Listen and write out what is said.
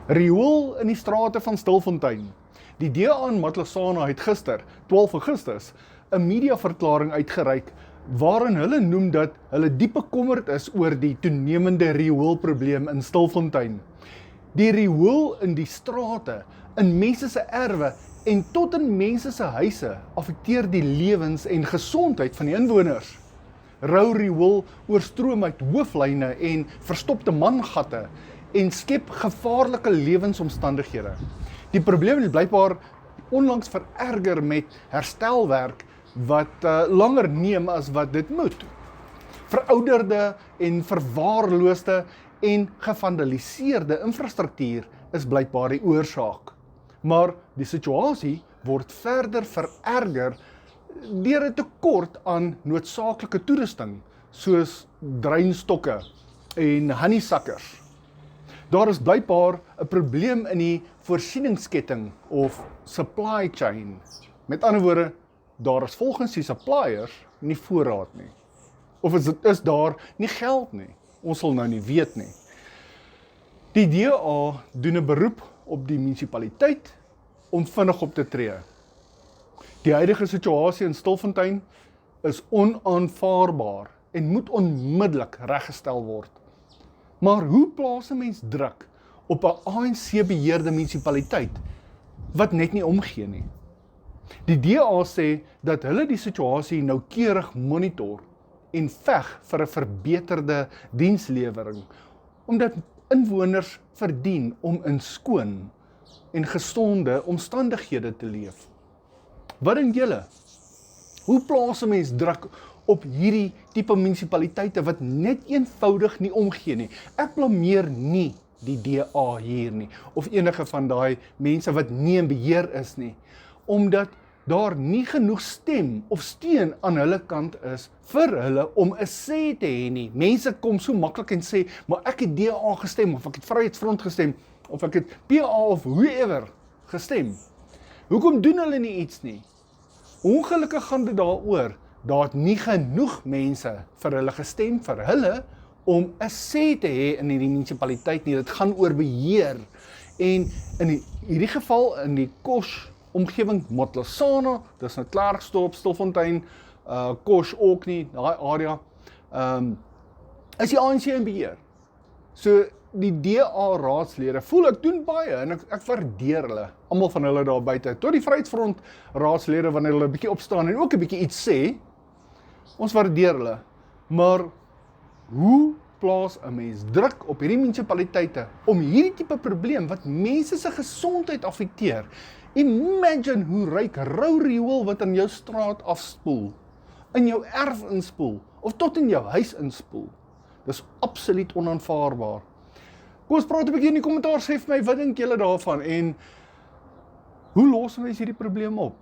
Riool in die strate van Stilfontein. Die DA in Matlosana het gister, 12 Augustus, 'n mediaverklaring uitgereik waarin hulle noem dat hulle diep bekommerd is oor die toenemende rioolprobleem in Stilfontein. Die riool in die strate, in mense se erwe en tot in mense se huise affekteer die lewens en gesondheid van die inwoners. Rou riool oorstroom uit hooflyne en verstopte mangatte en skep gevaarlike lewensomstandighede. Die probleem het blykbaar onlangs vererger met herstelwerk wat langer neem as wat dit moet. Verouderde en verwaarloosde en gevandaliseerde infrastruktuur is blykbaar die oorsaak. Maar die situasie word verder vererger deur 'n tekort aan noodsaaklike toerusting, soos dreinstokke en honeysuckers. Daar is blykbaar 'n probleem in die voorsieningsketting of supply chain. Met ander woorde, daar is volgens die suppliers nie voorraad nie. Of is daar nie geld nie? Ons sal nou nie weet nie. Die DA doen 'n beroep op die munisipaliteit om vinnig op te tree. Die huidige situasie in Stilfontein is onaanvaarbaar en moet onmiddellik reggestel word. Maar hoe plaas 'n mens druk op 'n ANC-beheerde munisipaliteit wat net nie omgee nie? Die DA sê dat hulle die situasie noukeurig monitor en veg vir 'n verbeterde dienslewering, omdat inwoners verdien om in skoon en gesonde omstandighede te leef. Wat dink julle? Hoe plaas 'n mens druk op hierdie tipe munisipaliteite wat net eenvoudig nie omgee nie? Ek blameer nie die DA hier nie, of enige van daai mense wat nie in beheer is nie, omdat daar nie genoeg stem of steun aan hulle kant is vir hulle om 'n sê te hê nie. Mense kom so maklik en sê, maar ek het DA gestem, of ek het Vryheidsfront gestem, of ek het PA of whoever gestem. Hoekom doen hulle nie iets nie? Ongelukkig gaan dit daaroor, daar het nie genoeg mense vir hulle gestem, vir hulle, om 'n sê te hê in die munisipaliteit nie. Dit gaan oor beheer. En in hierdie geval, in die Kosh omgewing, Matlosana, dis nou Klerksdorp, Stilfontein, Kosh ook nie, daai area, is die ANC in beheer. So die DA raadslede voel ek doen baie en ek waardeer hulle, almal van hulle daar buite, tot die Vryheidsfront raadslede wanneer hulle 'n bietjie opstaan en ook 'n bietjie iets sê, ons waardeer hulle, maar hoe plaas 'n mens druk op hierdie munisipaliteite om hierdie tipe probleem wat mense se gesondheid affekteer? Imagine hoe ryk rou riool wat in jou straat afspoel, in jou erf inspoel, of tot in jou huis inspoel. Dis absoluut onaanvaarbaar. Kom ons praat 'n bietjie in die kommentaar, sê vir my, wat dink julle daarvan en hoe los ons hierdie probleem op?